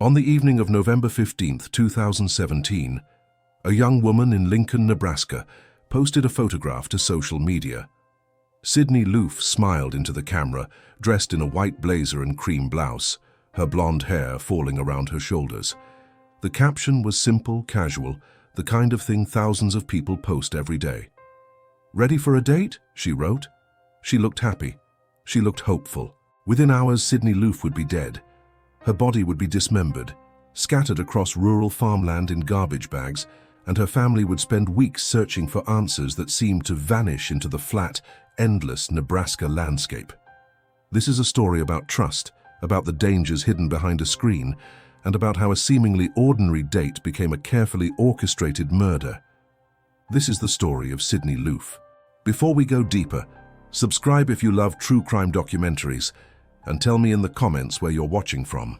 On the evening of November 15, 2017, a young woman in Lincoln, Nebraska, posted a photograph to social media. Sydney Loofe smiled into the camera, dressed in a white blazer and cream blouse, her blonde hair falling around her shoulders. The caption was simple, casual, the kind of thing thousands of people post every day. "Ready for a date?" she wrote. She looked happy. She looked hopeful. Within hours, Sydney Loofe would be dead. Her body would be dismembered, scattered across rural farmland in garbage bags, and her family would spend weeks searching for answers that seemed to vanish into the flat, endless Nebraska landscape. This is a story about trust, about the dangers hidden behind a screen, and about how a seemingly ordinary date became a carefully orchestrated murder. This is the story of Sydney Loofe. Before we go deeper, subscribe if you love true crime documentaries, and tell me in the comments where you're watching from.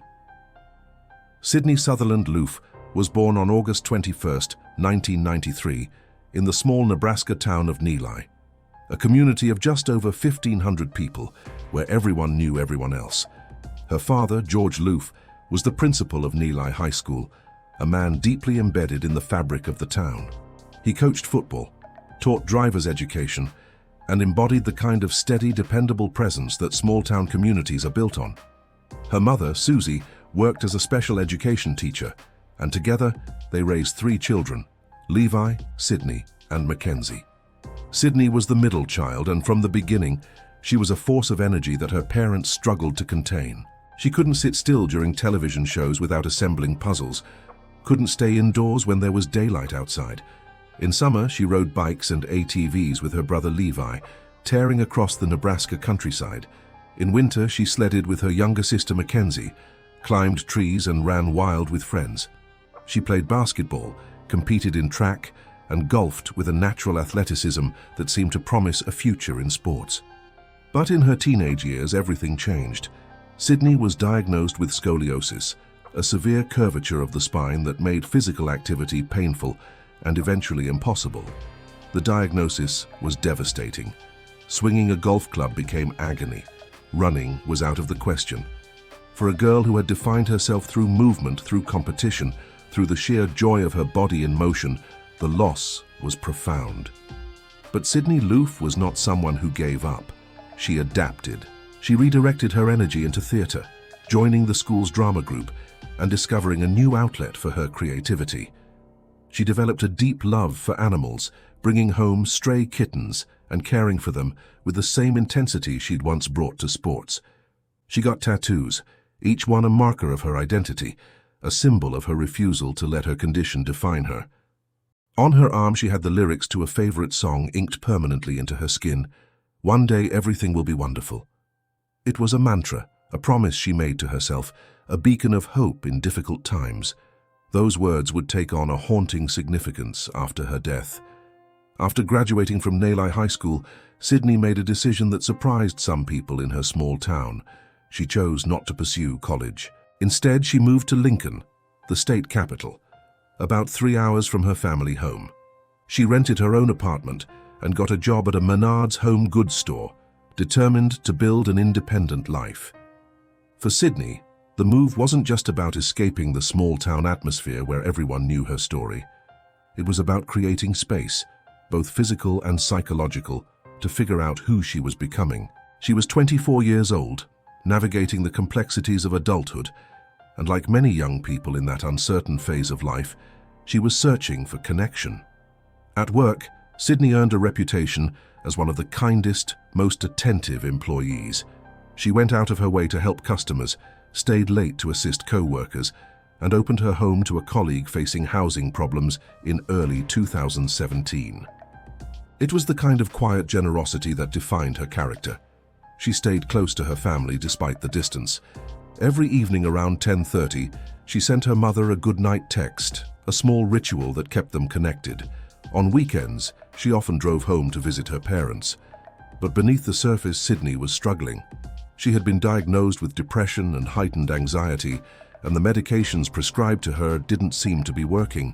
Sydney Sutherland Loofe was born on August 21, 1993, in the small Nebraska town of Neligh, a community of just over 1,500 people where everyone knew everyone else. Her father, George Loofe, was the principal of Neligh High School, a man deeply embedded in the fabric of the town. He coached football, taught driver's education, and embodied the kind of steady, dependable presence that small-town communities are built on. Her mother, Susie, worked as a special education teacher, and together they raised 3 children, Levi, Sydney, and Mackenzie. Sydney was the middle child, and from the beginning, she was a force of energy that her parents struggled to contain. She couldn't sit still during television shows without assembling puzzles, couldn't stay indoors when there was daylight outside. In summer, she rode bikes and ATVs with her brother Levi, tearing across the Nebraska countryside. In winter, she sledded with her younger sister Mackenzie, climbed trees and ran wild with friends. She played basketball, competed in track, and golfed with a natural athleticism that seemed to promise a future in sports. But in her teenage years, everything changed. Sydney was diagnosed with scoliosis, a severe curvature of the spine that made physical activity painful and eventually impossible. The diagnosis was devastating. Swinging a golf club became agony. Running was out of the question. For a girl who had defined herself through movement, through competition, through the sheer joy of her body in motion, the loss was profound. But Sydney Loofe was not someone who gave up. She adapted. She redirected her energy into theatre, joining the school's drama group and discovering a new outlet for her creativity. She developed a deep love for animals, bringing home stray kittens and caring for them with the same intensity she'd once brought to sports. She got tattoos, each one a marker of her identity, a symbol of her refusal to let her condition define her. On her arm she had the lyrics to a favorite song inked permanently into her skin, "One day everything will be wonderful." It was a mantra, a promise she made to herself, a beacon of hope in difficult times. Those words would take on a haunting significance after her death. After graduating from Neligh High School, Sydney made a decision that surprised some people in her small town. She chose not to pursue college. Instead, she moved to Lincoln, the state capital, about 3 hours from her family home. She rented her own apartment and got a job at a Menard's home goods store, determined to build an independent life. For Sydney, the move wasn't just about escaping the small-town atmosphere where everyone knew her story. It was about creating space, both physical and psychological, to figure out who she was becoming. She was 24 years old, navigating the complexities of adulthood, and like many young people in that uncertain phase of life, she was searching for connection. At work, Sydney earned a reputation as one of the kindest, most attentive employees. She went out of her way to help customers, stayed late to assist co-workers, and opened her home to a colleague facing housing problems in early 2017. It was the kind of quiet generosity that defined her character. She stayed close to her family despite the distance. Every evening around 10:30, she sent her mother a goodnight text, a small ritual that kept them connected. On weekends, she often drove home to visit her parents. But beneath the surface, Sydney was struggling. She had been diagnosed with depression and heightened anxiety, and the medications prescribed to her didn't seem to be working.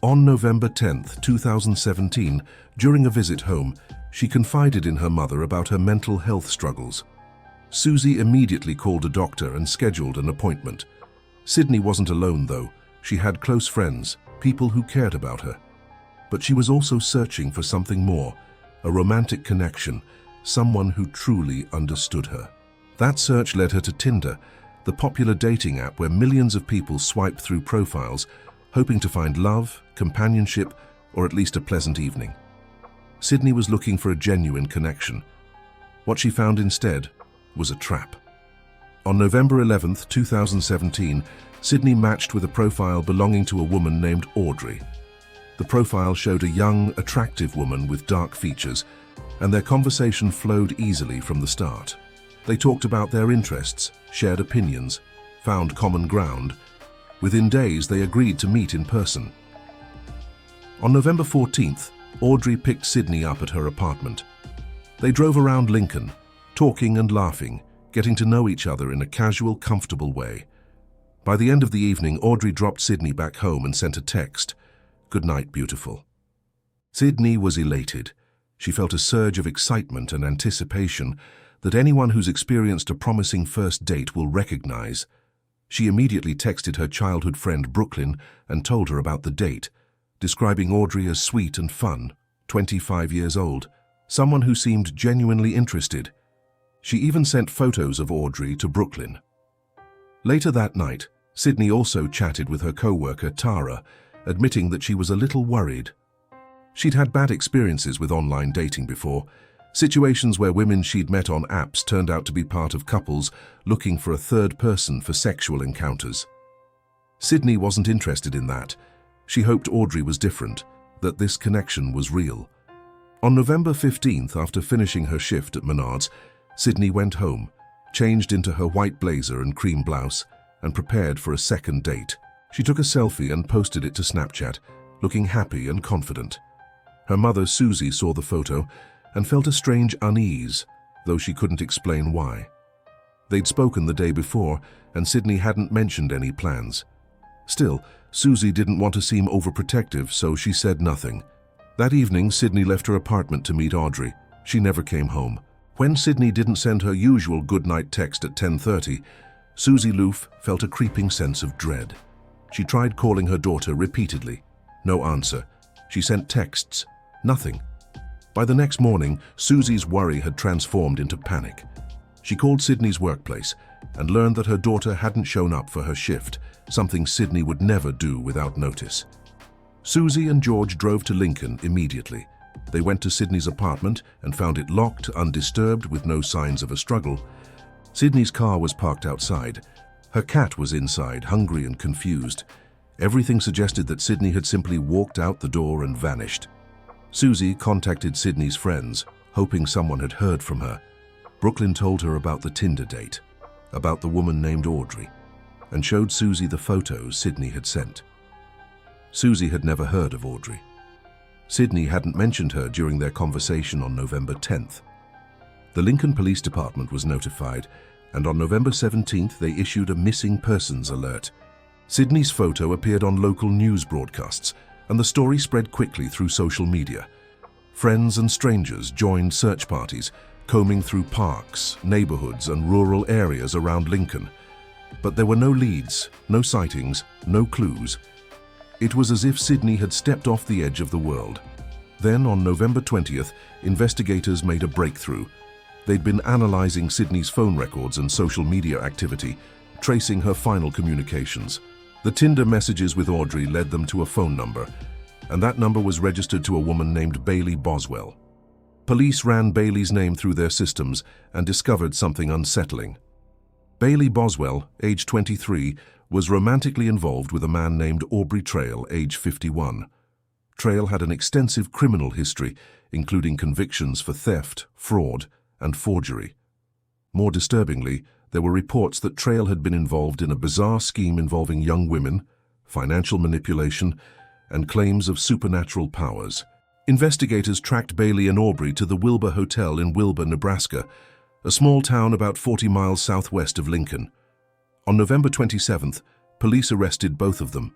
On November 10, 2017, during a visit home, she confided in her mother about her mental health struggles. Susie immediately called a doctor and scheduled an appointment. Sydney wasn't alone, though. She had close friends, people who cared about her. But she was also searching for something more, a romantic connection, someone who truly understood her. That search led her to Tinder, the popular dating app where millions of people swipe through profiles, hoping to find love, companionship, or at least a pleasant evening. Sydney was looking for a genuine connection. What she found instead was a trap. On November 11, 2017, Sydney matched with a profile belonging to a woman named Aubrey. The profile showed a young, attractive woman with dark features, and their conversation flowed easily from the start. They talked about their interests, shared opinions, found common ground. Within days, they agreed to meet in person. On November 14th, Aubrey picked Sydney up at her apartment. They drove around Lincoln, talking and laughing, getting to know each other in a casual, comfortable way. By the end of the evening, Aubrey dropped Sydney back home and sent a text, "Good night, beautiful." Sydney was elated. She felt a surge of excitement and anticipation that anyone who's experienced a promising first date will recognize. She immediately texted her childhood friend Brooklyn and told her about the date, describing Aubrey as sweet and fun, 25 years old, someone who seemed genuinely interested. She even sent photos of Aubrey to Brooklyn. Later that night, Sydney also chatted with her co-worker Tara, admitting that she was a little worried. She'd had bad experiences with online dating before, situations where women she'd met on apps turned out to be part of couples looking for a third person for sexual encounters. Sydney wasn't interested in that. She hoped Aubrey was different, that this connection was real. On November 15th, after finishing her shift at Menards, Sydney went home, changed into her white blazer and cream blouse, and prepared for a second date. She took a selfie and posted it to Snapchat, looking happy and confident. Her mother, Susie, saw the photo and felt a strange unease, though she couldn't explain why. They'd spoken the day before, and Sydney hadn't mentioned any plans. Still, Susie didn't want to seem overprotective, so she said nothing. That evening, Sydney left her apartment to meet Aubrey. She never came home. When Sydney didn't send her usual goodnight text at 10:30, Susie Loofe felt a creeping sense of dread. She tried calling her daughter repeatedly. No answer. She sent texts. Nothing. By the next morning, Susie's worry had transformed into panic. She called Sydney's workplace and learned that her daughter hadn't shown up for her shift, something Sydney would never do without notice. Susie and George drove to Lincoln immediately. They went to Sydney's apartment and found it locked, undisturbed, with no signs of a struggle. Sydney's car was parked outside. Her cat was inside, hungry and confused. Everything suggested that Sydney had simply walked out the door and vanished. Susie contacted Sydney's friends, hoping someone had heard from her. Brooklyn told her about the Tinder date, about the woman named Aubrey, and showed Susie the photos Sydney had sent. Susie had never heard of Aubrey. Sydney hadn't mentioned her during their conversation on November 10th. The Lincoln Police Department was notified, and on November 17th they issued a missing persons alert. Sydney's photo appeared on local news broadcasts, and the story spread quickly through social media. Friends and strangers joined search parties, combing through parks, neighborhoods, and rural areas around Lincoln. But there were no leads, no sightings, no clues. It was as if Sydney had stepped off the edge of the world. Then, on November 20th, investigators made a breakthrough. They'd been analyzing Sydney's phone records and social media activity, tracing her final communications. The Tinder messages with Aubrey led them to a phone number, and that number was registered to a woman named Bailey Boswell. Police ran Bailey's name through their systems and discovered something unsettling. Bailey Boswell, age 23, was romantically involved with a man named Aubrey Trail, age 51. Trail had an extensive criminal history, including convictions for theft, fraud, and forgery. More disturbingly, there were reports that Trail had been involved in a bizarre scheme involving young women, financial manipulation, and claims of supernatural powers. Investigators tracked Bailey and Aubrey to the Wilbur Hotel in Wilbur, Nebraska, a small town about 40 miles southwest of Lincoln. On November 27th, police arrested both of them,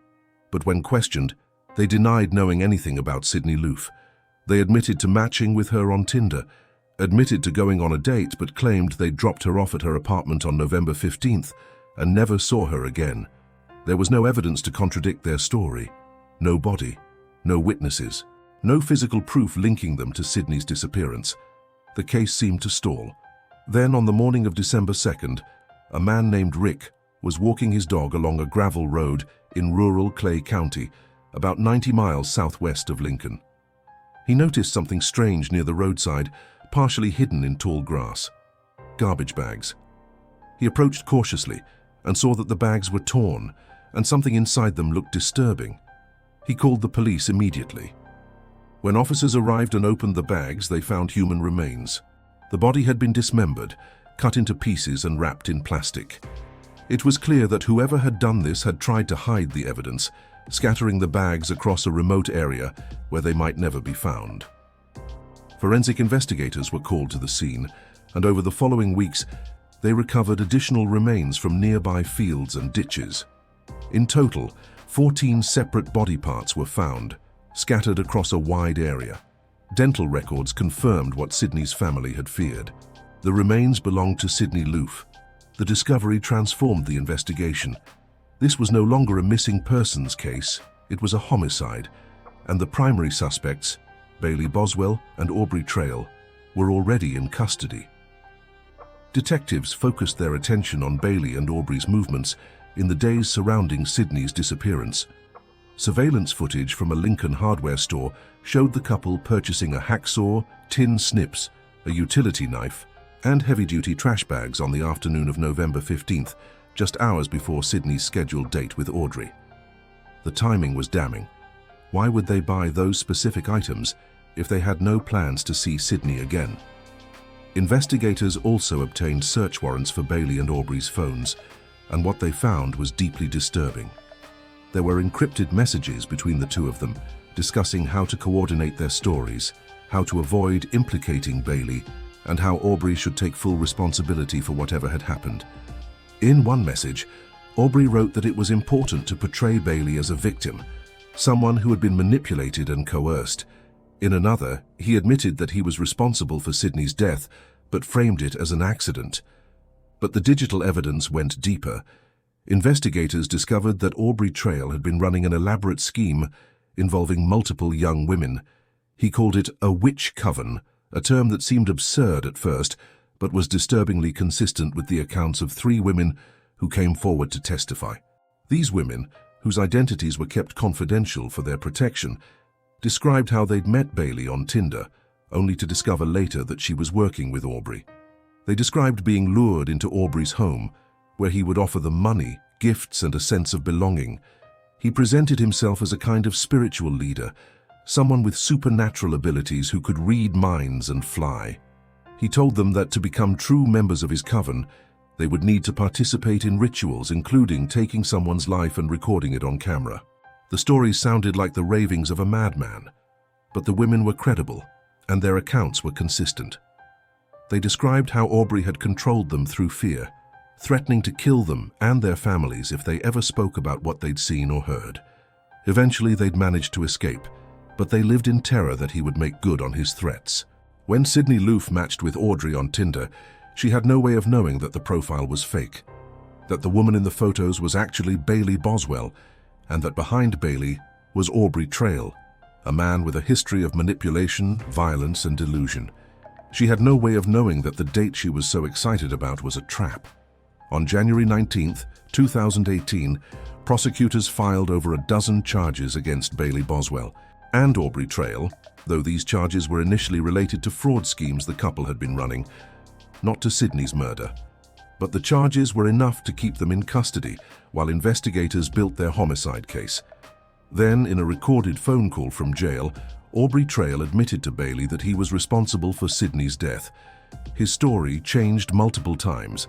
but when questioned, they denied knowing anything about Sydney Loofe. They admitted to matching with her on Tinder, admitted to going on a date, but claimed they dropped her off at her apartment on November 15th and never saw her again. There was no evidence to contradict their story. No body, no witnesses, no physical proof linking them to Sydney's disappearance. The case seemed to stall. Then, on the morning of December 2nd, a man named Rick was walking his dog along a gravel road in rural Clay County, about 90 miles southwest of Lincoln. He noticed something strange near the roadside, partially hidden in tall grass. Garbage bags. He approached cautiously and saw that the bags were torn, and something inside them looked disturbing. He called the police immediately. When officers arrived and opened the bags, they found human remains. The body had been dismembered, cut into pieces and wrapped in plastic. It was clear that whoever had done this had tried to hide the evidence, scattering the bags across a remote area where they might never be found. Forensic investigators were called to the scene, and over the following weeks, they recovered additional remains from nearby fields and ditches. In total, 14 separate body parts were found, scattered across a wide area. Dental records confirmed what Sydney's family had feared. The remains belonged to Sydney Loofe. The discovery transformed the investigation. This was no longer a missing persons case, it was a homicide, and the primary suspects, Bailey Boswell and Aubrey Trail, were already in custody. Detectives focused their attention on Bailey and Aubrey's movements in the days surrounding Sydney's disappearance. Surveillance footage from a Lincoln hardware store showed the couple purchasing a hacksaw, tin snips, a utility knife, and heavy-duty trash bags on the afternoon of November 15th, just hours before Sydney's scheduled date with Aubrey. The timing was damning. Why would they buy those specific items if they had no plans to see Sydney again? Investigators also obtained search warrants for Bailey and Aubrey's phones, and what they found was deeply disturbing. There were encrypted messages between the two of them, discussing how to coordinate their stories, how to avoid implicating Bailey, and how Aubrey should take full responsibility for whatever had happened. In one message, Aubrey wrote that it was important to portray Bailey as a victim, someone who had been manipulated and coerced. In another, he admitted that he was responsible for Sydney's death, but framed it as an accident. But the digital evidence went deeper. Investigators discovered that Aubrey Trail had been running an elaborate scheme involving multiple young women. He called it a witch coven, a term that seemed absurd at first, but was disturbingly consistent with the accounts of 3 women who came forward to testify. These women, whose identities were kept confidential for their protection, described how they'd met Bailey on Tinder, only to discover later that she was working with Aubrey. They described being lured into Aubrey's home, where he would offer them money, gifts, and a sense of belonging. He presented himself as a kind of spiritual leader, someone with supernatural abilities who could read minds and fly. He told them that to become true members of his coven, they would need to participate in rituals, including taking someone's life and recording it on camera. The stories sounded like the ravings of a madman, but the women were credible, and their accounts were consistent. They described how Aubrey had controlled them through fear, threatening to kill them and their families if they ever spoke about what they'd seen or heard. Eventually, they'd managed to escape, but they lived in terror that he would make good on his threats. When Sydney Loofe matched with Aubrey on Tinder, she had no way of knowing that the profile was fake, that the woman in the photos was actually Bailey Boswell, and that behind Bailey was Aubrey Trail, a man with a history of manipulation, violence, and delusion. She had no way of knowing that the date she was so excited about was a trap. On January 19, 2018, prosecutors filed over a dozen charges against Bailey Boswell and Aubrey Trail, though these charges were initially related to fraud schemes the couple had been running, not to Sydney's murder. But the charges were enough to keep them in custody while investigators built their homicide case. Then, in a recorded phone call from jail, Aubrey Trail admitted to Bailey that he was responsible for Sydney's death. His story changed multiple times.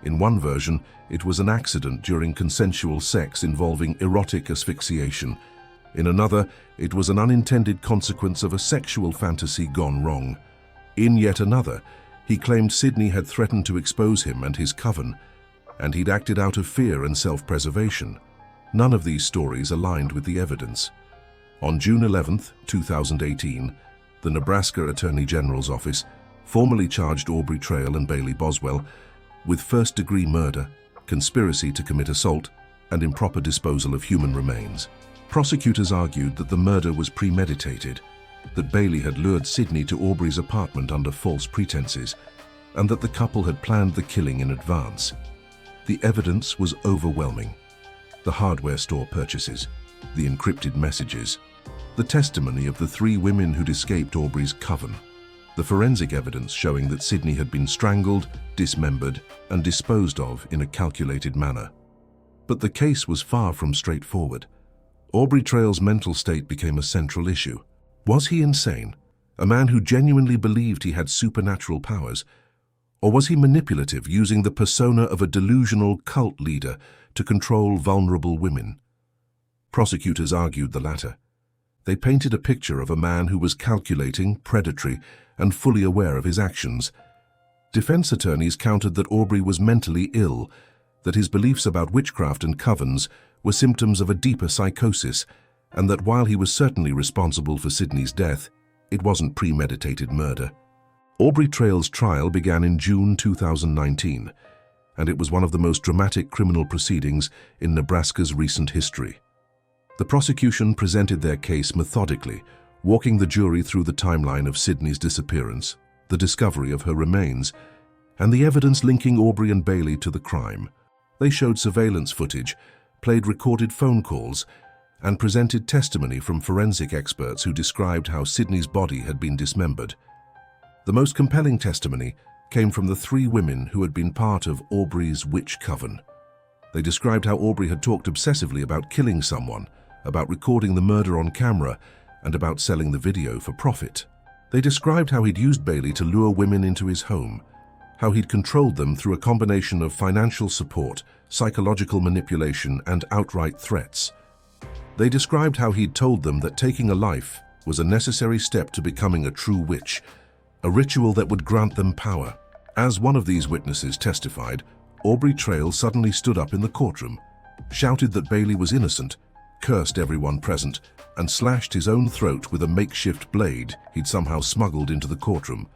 In one version, it was an accident during consensual sex involving erotic asphyxiation. In another, it was an unintended consequence of a sexual fantasy gone wrong. In yet another, he claimed Sydney had threatened to expose him and his coven, and he'd acted out of fear and self-preservation. None of these stories aligned with the evidence. On June 11, 2018, the Nebraska Attorney General's office formally charged Aubrey Trail and Bailey Boswell with first-degree murder, conspiracy to commit assault, and improper disposal of human remains. Prosecutors argued that the murder was premeditated, that Bailey had lured Sydney to Aubrey's apartment under false pretenses, and that the couple had planned the killing in advance. The evidence was overwhelming. The hardware store purchases, the encrypted messages, the testimony of the 3 women who'd escaped Aubrey's coven, the forensic evidence showing that Sydney had been strangled, dismembered, and disposed of in a calculated manner. But the case was far from straightforward. Aubrey Trail's mental state became a central issue. Was he insane, a man who genuinely believed he had supernatural powers? Or was he manipulative, using the persona of a delusional cult leader to control vulnerable women? Prosecutors argued the latter. They painted a picture of a man who was calculating, predatory, and fully aware of his actions. Defense attorneys countered that Aubrey was mentally ill, that his beliefs about witchcraft and covens were symptoms of a deeper psychosis, and that while he was certainly responsible for Sydney's death, it wasn't premeditated murder. Aubrey Trail's trial began in June 2019, and it was one of the most dramatic criminal proceedings in Nebraska's recent history. The prosecution presented their case methodically, walking the jury through the timeline of Sydney's disappearance, the discovery of her remains, and the evidence linking Aubrey and Bailey to the crime. They showed surveillance footage, played recorded phone calls, and presented testimony from forensic experts who described how Sydney's body had been dismembered. The most compelling testimony came from the 3 women who had been part of Aubrey's witch coven. They described how Aubrey had talked obsessively about killing someone, about recording the murder on camera, and about selling the video for profit. They described how he'd used Bailey to lure women into his home, how he'd controlled them through a combination of financial support, psychological manipulation, and outright threats. They described how he'd told them that taking a life was a necessary step to becoming a true witch, a ritual that would grant them power. As one of these witnesses testified, Aubrey Trail suddenly stood up in the courtroom, shouted that Bailey was innocent, cursed everyone present, and slashed his own throat with a makeshift blade he'd somehow smuggled into the courtroom.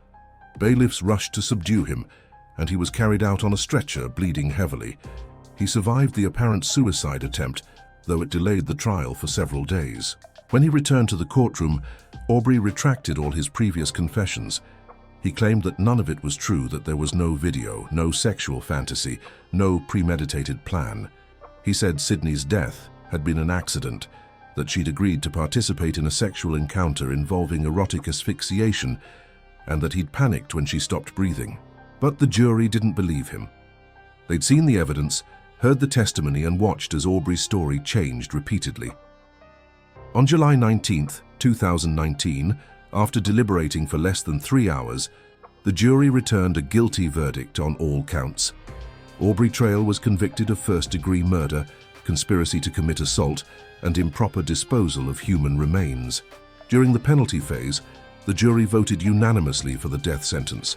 Bailiffs rushed to subdue him, and he was carried out on a stretcher, bleeding heavily. He survived the apparent suicide attempt, though it delayed the trial for several days. When he returned to the courtroom, Aubrey retracted all his previous confessions. He claimed that none of it was true, that there was no video, no sexual fantasy, no premeditated plan. He said Sydney's death had been an accident, that she'd agreed to participate in a sexual encounter involving erotic asphyxiation, and that he'd panicked when she stopped breathing. But the jury didn't believe him. They'd seen the evidence, heard the testimony, and watched as Aubrey's story changed repeatedly. On July 19, 2019, after deliberating for less than 3 hours, the jury returned a guilty verdict on all counts. Aubrey Trail was convicted of first-degree murder, conspiracy to commit assault, and improper disposal of human remains. During the penalty phase, the jury voted unanimously for the death sentence.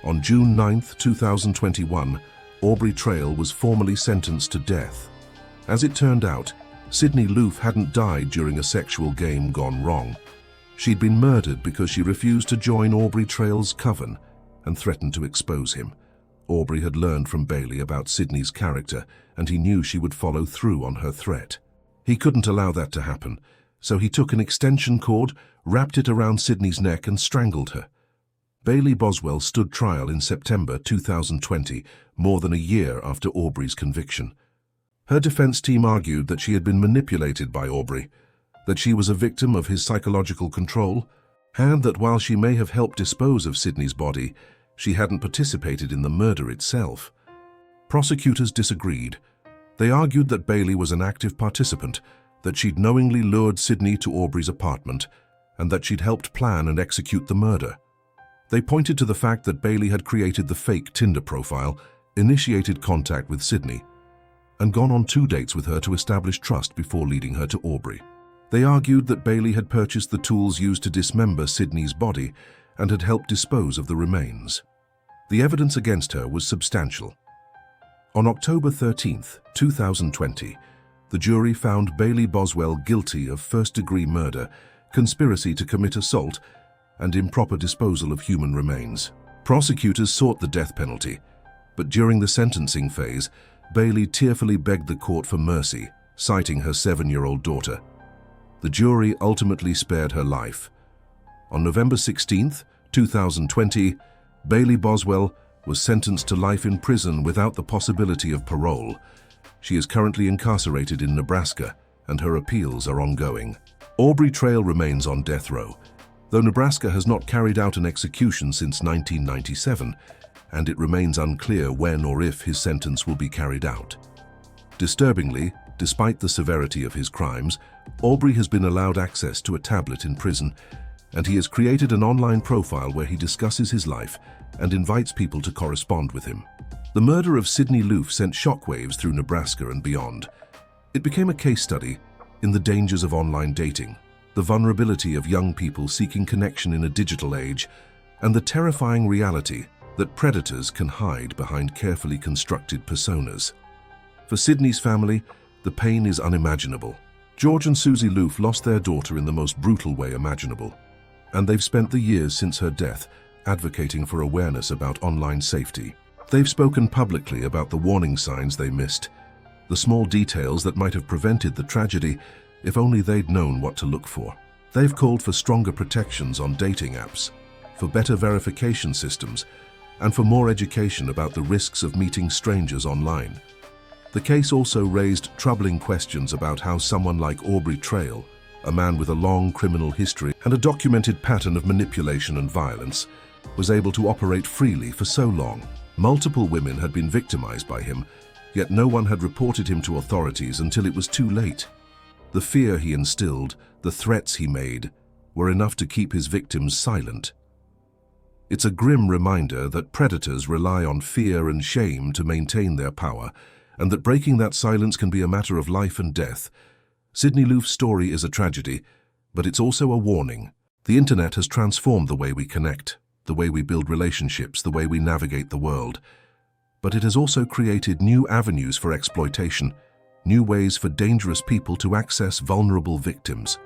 On June 9, 2021, Aubrey Trail was formally sentenced to death. As it turned out, Sydney Loofe hadn't died during a sexual game gone wrong. She'd been murdered because she refused to join Aubrey Trail's coven and threatened to expose him. Aubrey had learned from Bailey about Sydney's character, and he knew she would follow through on her threat. He couldn't allow that to happen, so he took an extension cord, wrapped it around Sydney's neck, and strangled her. Bailey Boswell stood trial in September 2020, more than a year after Aubrey's conviction. Her defense team argued that she had been manipulated by Aubrey, that she was a victim of his psychological control, and that while she may have helped dispose of Sydney's body, she hadn't participated in the murder itself. Prosecutors disagreed. They argued that Bailey was an active participant, that she'd knowingly lured Sydney to Aubrey's apartment, and that she'd helped plan and execute the murder. They pointed to the fact that Bailey had created the fake Tinder profile, initiated contact with Sydney, and gone on 2 dates with her to establish trust before leading her to Aubrey. They argued that Bailey had purchased the tools used to dismember Sydney's body and had helped dispose of the remains. The evidence against her was substantial. On October 13, 2020, the jury found Bailey Boswell guilty of first-degree murder, conspiracy to commit assault, and improper disposal of human remains. Prosecutors sought the death penalty, but during the sentencing phase, Bailey tearfully begged the court for mercy, citing her 7-year-old daughter. The jury ultimately spared her life. On November 16, 2020, Bailey Boswell was sentenced to life in prison without the possibility of parole. She is currently incarcerated in Nebraska, and her appeals are ongoing. Aubrey Trail remains on death row, though Nebraska has not carried out an execution since 1997, and it remains unclear when or if his sentence will be carried out. Disturbingly, despite the severity of his crimes, Aubrey has been allowed access to a tablet in prison, and he has created an online profile where he discusses his life and invites people to correspond with him. The murder of Sydney Loofe sent shockwaves through Nebraska and beyond. It became a case study in the dangers of online dating, the vulnerability of young people seeking connection in a digital age, and the terrifying reality that predators can hide behind carefully constructed personas. For Sydney's family, the pain is unimaginable. George and Susie Loofe lost their daughter in the most brutal way imaginable, and they've spent the years since her death advocating for awareness about online safety. They've spoken publicly about the warning signs they missed, the small details that might have prevented the tragedy if only they'd known what to look for. They've called for stronger protections on dating apps, for better verification systems, and for more education about the risks of meeting strangers online. The case also raised troubling questions about how someone like Aubrey Trail, a man with a long criminal history and a documented pattern of manipulation and violence, was able to operate freely for so long. Multiple women had been victimized by him, yet no one had reported him to authorities until it was too late. The fear he instilled, the threats he made, were enough to keep his victims silent. It's a grim reminder that predators rely on fear and shame to maintain their power, and that breaking that silence can be a matter of life and death. Sydney Loofe's story is a tragedy, but it's also a warning. The internet has transformed the way we connect, the way we build relationships, the way we navigate the world. But it has also created new avenues for exploitation, new ways for dangerous people to access vulnerable victims.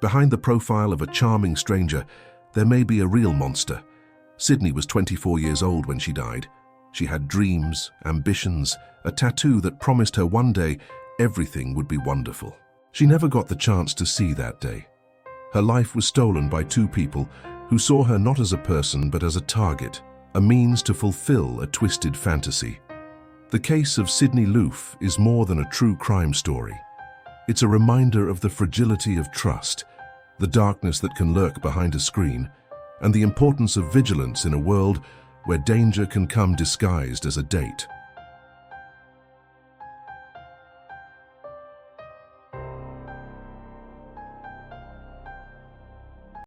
Behind the profile of a charming stranger, there may be a real monster. Sydney was 24 years old when she died. She had dreams, ambitions, a tattoo that promised her one day everything would be wonderful. She never got the chance to see that day. Her life was stolen by two people who saw her not as a person but as a target, a means to fulfill a twisted fantasy. The case of Sydney Loofe is more than a true crime story. It's a reminder of the fragility of trust, the darkness that can lurk behind a screen, and the importance of vigilance in a world where danger can come disguised as a date.